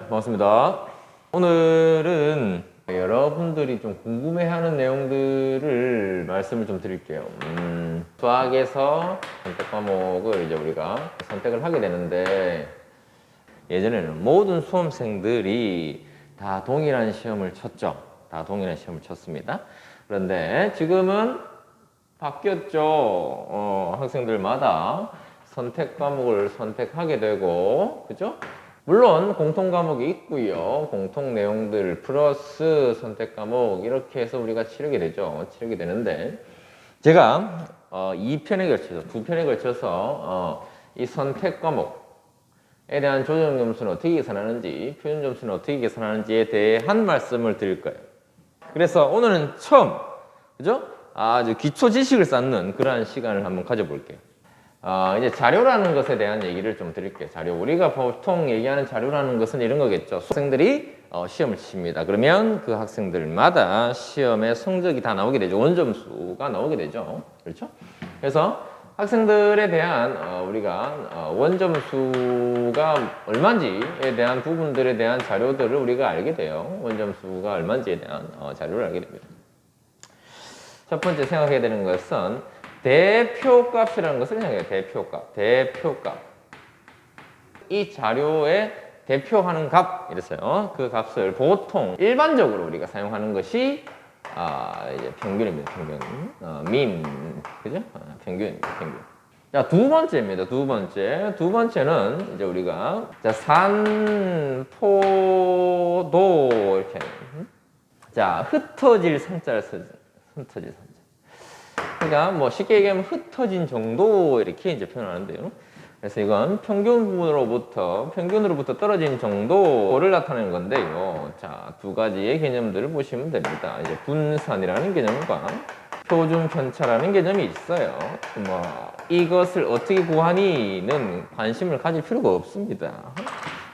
반갑습니다. 오늘은 여러분들이 좀 궁금해하는 내용들을 말씀을 좀 드릴게요. 수학에서 선택 과목을 이제 우리가 선택을 하게 되는데, 예전에는 모든 수험생들이 다 동일한 시험을 쳤죠. 다 동일한 시험을 쳤습니다. 그런데 지금은 바뀌었죠. 학생들마다 선택 과목을 선택하게 되고, 그죠? 물론 공통 과목이 있고요. 공통 내용들 플러스 선택 과목 이렇게 해서 우리가 치르게 되죠. 치르게 되는데, 제가 2편에 걸쳐서, 2편에 걸쳐서 이 선택 과목에 대한 조정 점수는 어떻게 계산하는지, 표준 점수는 어떻게 계산하는지에 대한 말씀을 드릴 거예요. 그래서 오늘은 처음, 그죠? 아주 기초 지식을 쌓는 그러한 시간을 한번 가져볼게요. 이제 자료라는 것에 대한 얘기를 좀 드릴게요. 자료. 우리가 보통 얘기하는 자료라는 것은 이런 거겠죠. 학생들이 시험을 칩니다. 그러면 그 학생들마다 시험에 성적이 다 나오게 되죠. 원점수가 나오게 되죠. 그렇죠? 그래서 학생들에 대한 우리가 원점수가 얼마인지에 대한 부분들에 대한 자료들을 우리가 알게 돼요. 원점수가 얼마인지에 대한 자료를 알게 됩니다. 첫 번째 생각해야 되는 것은 대표값이라는 것을 생각해요. 대표값. 대표값. 이 자료에 대표하는 값, 이랬어요. 그 값을 보통 일반적으로 우리가 사용하는 것이 이제 평균입니다. 평균. mean. 그죠? 평균입니다. 평균. 자, 두 번째입니다. 두 번째. 두 번째는 이제 우리가 산, 포, 도 이렇게. 자, 흩어질 산자를 쓰죠. 흩어질 산자. 그러니까 뭐 쉽게 얘기하면 흩어진 정도 이렇게 이제 표현하는데요. 그래서 이건 평균으로부터 떨어진 정도를 나타내는 건데요. 자, 두 가지의 개념들을 보시면 됩니다. 이제 분산이라는 개념과 표준 편차라는 개념이 있어요. 뭐 이것을 어떻게 구하니는 관심을 가질 필요가 없습니다.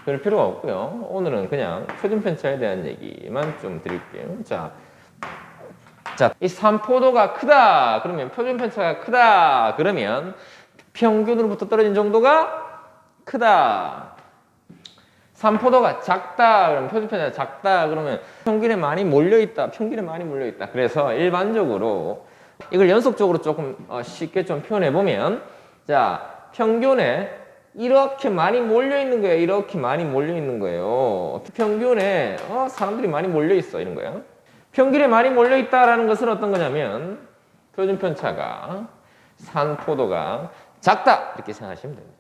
그럴 필요가 없고요. 오늘은 그냥 표준 편차에 대한 얘기만 좀 드릴게요. 자, 이 산포도가 크다 그러면 표준 편차가 크다 그러면 평균으로부터 떨어진 정도가 크다. 산포도가 작다 그러면 표준 편차가 작다 그러면 평균에 많이 몰려있다. 평균에 많이 몰려있다. 그래서 일반적으로 이걸 연속적으로 조금 쉽게 좀 표현해 보면, 자, 평균에 이렇게 많이 몰려있는 거예요. 이렇게 많이 몰려있는 거예요. 평균에 사람들이 많이 몰려있어 이런 거예요. 평균에 많이 몰려있다라는 것은 어떤 거냐면 표준 편차가 산포도가 작다 이렇게 생각하시면 됩니다.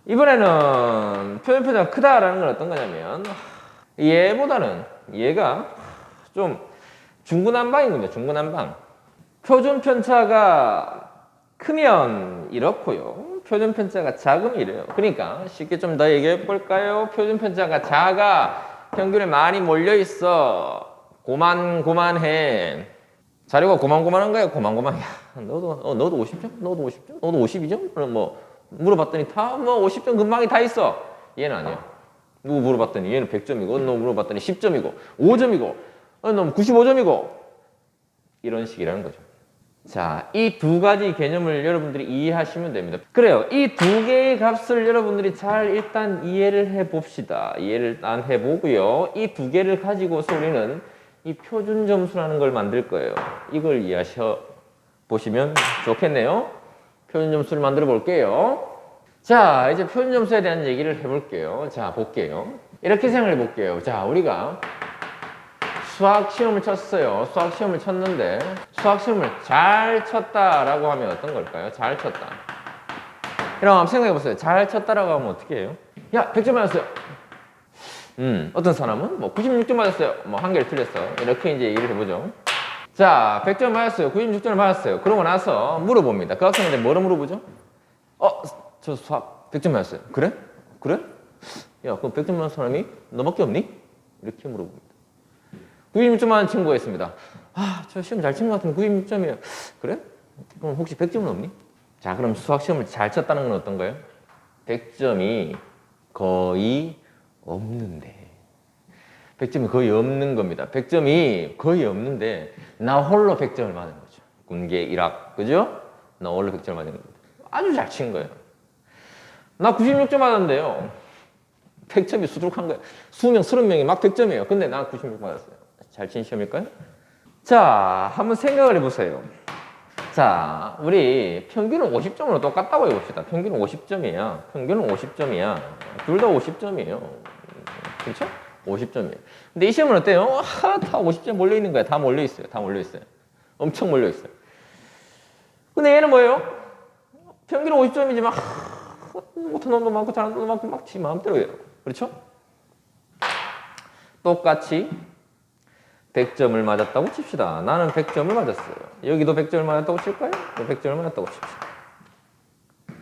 이번에는 표준 편차가 크다라는 건 어떤 거냐면 얘보다는 얘가 좀 중구난방인 겁니다. 중구난방. 표준 편차가 크면 이렇고요. 표준 편차가 작으면 이래요. 그러니까 쉽게 좀 더 얘기해 볼까요? 표준 편차가 작아. 평균에 많이 몰려있어. 고만해. 자료가 고만한 거야. 고만해. 야, 너도 50점? 너도 50점? 너도 52점? 그럼 뭐 물어봤더니 다 뭐 50점 근방이 다 있어. 얘는 아니야. 누구 물어봤더니 얘는 100점이고, 너 물어봤더니 10점이고, 5점이고, 너 95점이고 이런 식이라는 거죠. 자, 이 두 가지 개념을 여러분들이 이해하시면 됩니다. 그래요. 이 두 개의 값을 여러분들이 잘 일단 이해를 해봅시다. 이해를 일단 해보고요. 이 두 개를 가지고서 우리는 이 표준 점수라는 걸 만들 거예요. 이걸 이해하셔 보시면 좋겠네요. 표준 점수를 만들어 볼게요. 자, 이제 표준 점수에 대한 얘기를 해볼게요. 자, 볼게요. 이렇게 생각해 볼게요. 자, 우리가 수학 시험을 쳤어요. 수학 시험을 쳤는데 수학 시험을 잘 쳤다라고 하면 어떤 걸까요? 잘 쳤다. 그럼 한번 생각해 보세요. 잘 쳤다라고 하면 어떻게 해요? 야, 100점 맞았어요. 어떤 사람은 뭐 96점 맞았어요. 뭐 한 개를 틀렸어. 이렇게 이제 얘기를 해보죠. 자, 100점 맞았어요. 96점을 맞았어요. 그러고 나서 물어봅니다. 그 학생한테 뭐로 물어보죠? 저 수학 100점 맞았어요. 그래? 그래? 야, 그럼 100점 맞은 사람이 너밖에 없니? 이렇게 물어봅니다. 96점 맞은 친구가 있습니다. 저 시험 잘 친 것 같은데 96점이에요. 그래? 그럼 혹시 100점은 없니? 자, 그럼 수학 시험을 잘 쳤다는 건 어떤 거예요? 100점이 거의 없는데. 100점이 거의 없는 겁니다. 100점이 거의 없는데 나 홀로 100점을 맞은 거죠. 군계 1학. 그죠? 나 홀로 100점을 맞은 겁니다. 아주 잘 친 거예요. 나 96점 맞았는데요. 100점이 수두룩한 거야. 20명, 30명이 막 100점이에요. 근데 난 96 받았어요. 잘 친 시험일까요? 자, 한번 생각을 해보세요. 자, 우리 평균은 50점으로 똑같다고 해봅시다. 평균은 50점이야. 평균은 50점이야. 둘 다 50점이에요. 그렇죠? 50점이에요. 근데 이 시험은 어때요? 다 50점 몰려있는 거야. 다 몰려있어요. 다 몰려있어요. 엄청 몰려있어요. 근데 얘는 뭐예요? 평균은 50점이지만 못한 놈도 많고 잘하는 놈도 많고 막 지 마음대로 해요. 그렇죠? 똑같이 100점을 맞았다고 칩시다. 나는 100점을 맞았어요. 여기도 100점을 맞았다고 칠까요? 또 100점을 맞았다고 칩시다.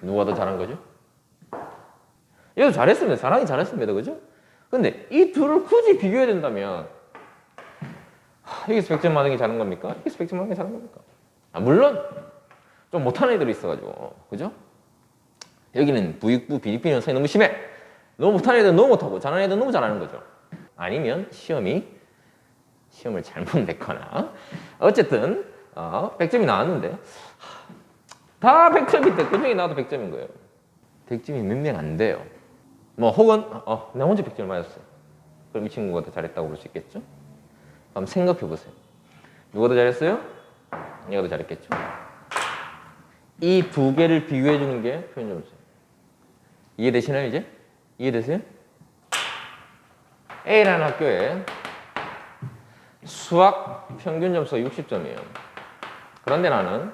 누가 더 잘한 거죠? 얘도 잘했습니다. 잘하긴 잘했습니다. 그죠? 근데 이 둘을 굳이 비교해야 된다면 여기서 100점 맞은 게 잘한 겁니까? 여기서 100점 맞은 게 잘한 겁니까? 물론 좀 못하는 애들이 있어가지고 그죠? 여기는 부익부 비립비 현상이 너무 심해. 너무 못하는 애들은 너무 못하고 잘하는 애들은 너무 잘하는 거죠. 아니면 시험을 잘못 냈거나 어쨌든 100점이 나왔는데 다 100점인데 그 중에 나도 100점인 거예요. 100점이 몇 명 안 돼요. 뭐 혹은 나 혼자 100점을 맞았어요. 그럼 이 친구가 더 잘했다고 볼 수 있겠죠? 한번 생각해 보세요. 누가 더 잘했어요? 얘가 더 잘했겠죠? 이 두 개를 비교해 주는 게 표현 점수예요. 이해되시나요 이제? 이해되세요? A라는 학교에 수학 평균 점수가 60점이에요. 그런데 나는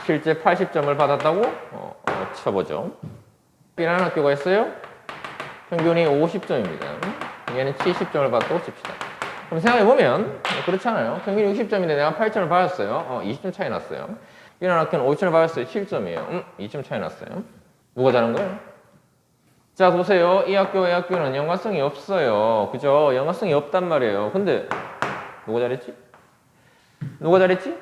실제 80점을 받았다고 쳐보죠. B라는 학교가 있어요. 평균이 50점입니다. 얘는 70점을 받았다고 칩시다. 그럼 생각해보면 그렇잖아요. 평균이 60점인데 내가 8점을 받았어요. 20점 차이 났어요. B라는 학교는 50점을 받았어요. 7점이에요. 2점 차이 났어요. 누가 잘한 거예요? 자 보세요. 이 학교는 연관성이 없어요. 그죠? 연관성이 없단 말이에요. 근데 누가 잘했지? 누가 잘했지?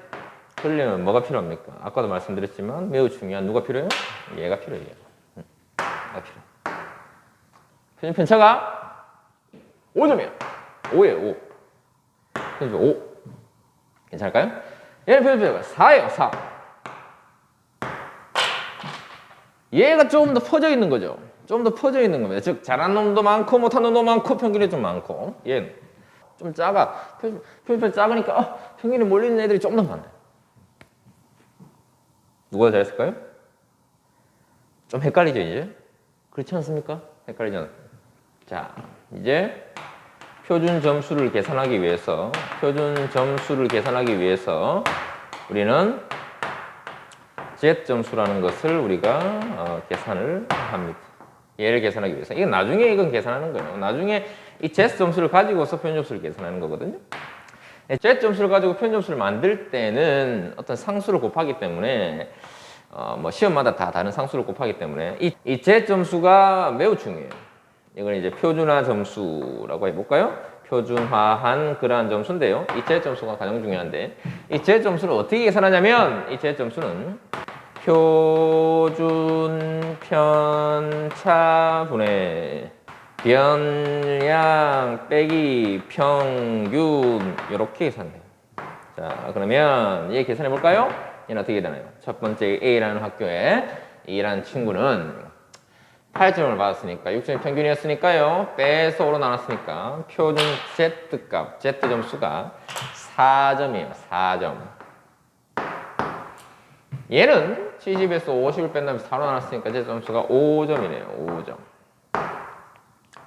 그러려면 뭐가 필요합니까? 아까도 말씀드렸지만 매우 중요한 누가 필요해요? 얘가 필요해요. 얘가 필요해. 편차가 5점이에요. 5예요. 5. 편차 5. 괜찮을까요? 얘는 편차가 4예요. 4. 얘가 조금 더 퍼져 있는 거죠. 좀 더 퍼져 있는 겁니다. 즉 잘하는 놈도 많고 못하는 놈도 많고 평균이 좀 많고 얘는 좀 작아. 평균이 작으니까 평균이 몰리는 애들이 좀 더 많아요. 누가 더 잘했을까요? 좀 헷갈리죠 이제? 그렇지 않습니까? 헷갈리죠? 자 이제 표준 점수를 계산하기 위해서 우리는 Z 점수라는 것을 우리가 계산을 합니다. 얘를 계산하기 위해서. 이건 나중에 계산하는 거예요. 나중에 이 Z 점수를 가지고서 표준 점수를 계산하는 거거든요. Z 점수를 가지고 표준 점수를 만들 때는 어떤 상수를 곱하기 때문에 뭐 시험마다 다 다른 상수를 곱하기 때문에 이 Z 점수가 매우 중요해요. 이걸 이제 표준화 점수라고 해볼까요? 표준화한 그러한 점수인데요. 이 Z 점수가 가장 중요한데 이 Z 점수를 어떻게 계산하냐면 이 Z 점수는 표준 편차분의 변량 빼기 평균 이렇게 계산돼요. 자 그러면 얘 계산해 볼까요? 얘는 어떻게 되나요? 첫 번째 A라는 학교에 A라는 친구는 8점을 받았으니까 6점이 평균이었으니까요. 빼서 5로 나눴으니까 표준 Z값, Z 점수가 4점이에요. 4점. 얘는 70에서 50을 뺀 다음에 4로 나눴으니까 Z 점수가 5점이네요. 5점.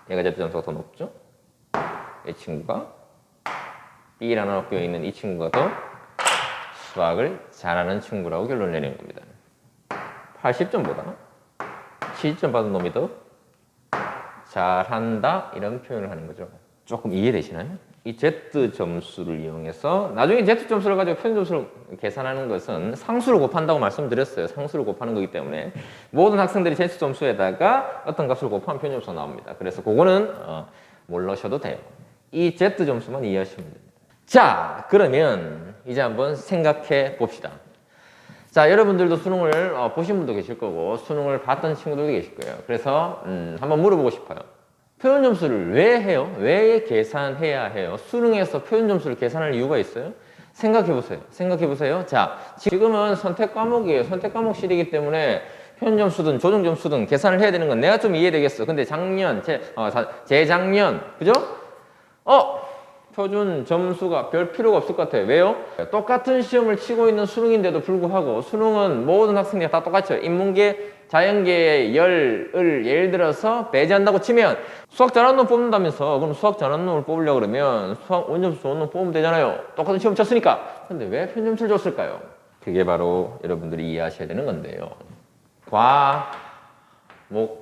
얘가 Z 점수가 더 높죠? 이 친구가 B라는 학교에 있는 이 친구가 더 수학을 잘하는 친구라고 결론을 내리는 겁니다. 80점보다 70점 받은 놈이 더 잘한다 이런 표현을 하는 거죠. 조금 이해되시나요? 이 Z 점수를 이용해서 나중에 Z 점수를 가지고 표준 점수를 계산하는 것은 상수를 곱한다고 말씀드렸어요. 상수를 곱하는 거기 때문에 모든 학생들이 Z 점수에다가 어떤 값을 곱하면 표준 점수가 나옵니다. 그래서 그거는 모르셔도 돼요. 이 Z 점수만 이해하시면 됩니다. 자, 그러면 이제 한번 생각해 봅시다. 자, 여러분들도 수능을 보신 분도 계실 거고 수능을 봤던 친구들도 계실 거예요. 그래서 한번 물어보고 싶어요. 표준 점수를 왜 해요? 왜 계산해야 해요? 수능에서 표준 점수를 계산할 이유가 있어요? 생각해 보세요. 자, 지금은 선택 과목이에요. 선택 과목실이기 때문에 표준 점수든 조정 점수든 계산을 해야 되는 건 내가 좀 이해되겠어. 근데 재작년, 그죠? 표준 점수가 별 필요가 없을 것 같아요. 왜요? 똑같은 시험을 치고 있는 수능인데도 불구하고 수능은 모든 학생들이 다 똑같죠. 인문계, 자연계의 열을 예를 들어서 배제한다고 치면 수학 잘하는 놈 뽑는다면서 그럼 수학 잘하는 놈을 뽑으려고 그러면 수학 원점수 좋은 놈 뽑으면 되잖아요. 똑같은 시험 쳤으니까. 근데 왜 표준점수를 줬을까요? 그게 바로 여러분들이 이해하셔야 되는 건데요. 과목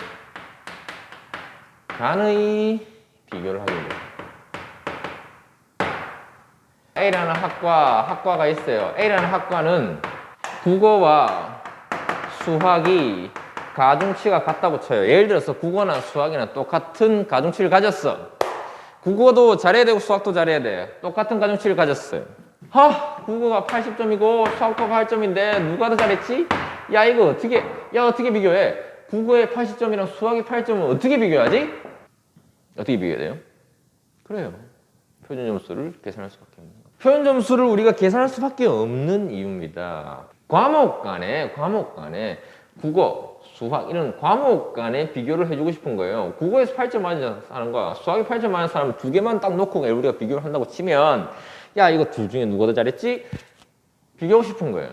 간의 비교를 하게 돼요. A라는 학과가 있어요. A라는 학과는 국어와 수학이 가중치가 같다고 쳐요. 예를 들어서 국어나 수학이나 똑같은 가중치를 가졌어. 국어도 잘해야 되고 수학도 잘해야 돼. 똑같은 가중치를 가졌어요. 국어가 80점이고 수학도 8점인데 누가 더 잘했지? 야 이거 어떻게 비교해? 국어에 80점이랑 수학이 8점은 어떻게 비교하지? 어떻게 비교해야 돼요? 그래요. 표준 점수를 계산할 수밖에 없는 거예요. 표준 점수를 우리가 계산할 수밖에 없는 이유입니다. 과목 간에 국어, 수학 이런 과목 간에 비교를 해주고 싶은 거예요. 국어에서 8점 맞은 사람과 수학에 8점 맞은 사람 두 개만 딱 놓고 우리가 비교를 한다고 치면 야 이거 둘 중에 누가 더 잘했지? 비교하고 싶은 거예요.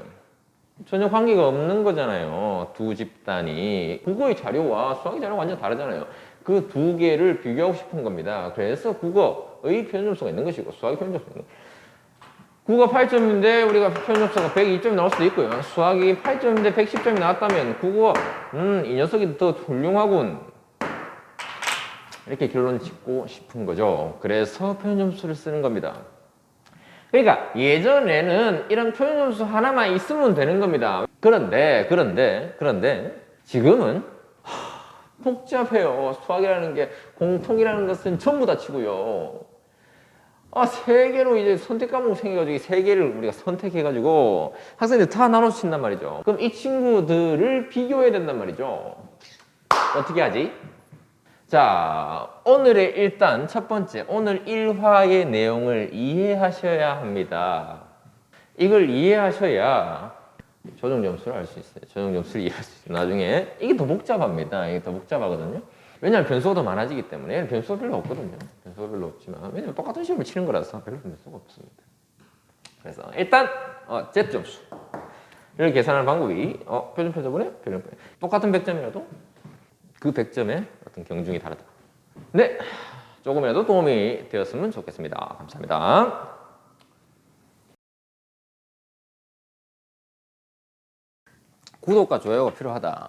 전혀 관계가 없는 거잖아요. 두 집단이. 국어의 자료와 수학의 자료가 완전 다르잖아요. 그 두 개를 비교하고 싶은 겁니다. 그래서 국어의 표준 점수가 있는 것이고 수학의 표준 점수가 있는 것이고 국어 8점인데 우리가 표준 점수가 102점이 나올 수도 있고요. 수학이 8점인데 110점이 나왔다면 국어 이 녀석이 더 훌륭하군. 이렇게 결론 짓고 싶은 거죠. 그래서 표준 점수를 쓰는 겁니다. 그러니까 예전에는 이런 표준 점수 하나만 있으면 되는 겁니다. 그런데 지금은 복잡해요. 수학이라는 게 공통이라는 것은 전부 다 치고요. 세 개로 이제 선택 과목 생겨가지고 이 세 개를 우리가 선택해가지고 학생들 다 나눠서 친단 말이죠. 그럼 이 친구들을 비교해야 된단 말이죠. 어떻게 하지? 자, 오늘의 일단 첫 번째, 오늘 1화의 내용을 이해하셔야 합니다. 이걸 이해하셔야 조정 점수를 알 수 있어요. 조정 점수를 이해할 수 있어요. 나중에 이게 더 복잡합니다. 이게 더 복잡하거든요. 왜냐하면 변수가 더 많아지기 때문에 변수가 별로 없거든요. 변수가 별로 없지만 왜냐면 똑같은 시험을 치는 거라서 별로 변수가 없습니다. 그래서 일단 Z 점수를 계산하는 방법이 표준표 저번에 표준표 똑같은 100점이라도 그 100점의 어떤 경중이 다르다. 네, 조금이라도 도움이 되었으면 좋겠습니다. 감사합니다. 구독과 좋아요가 필요하다.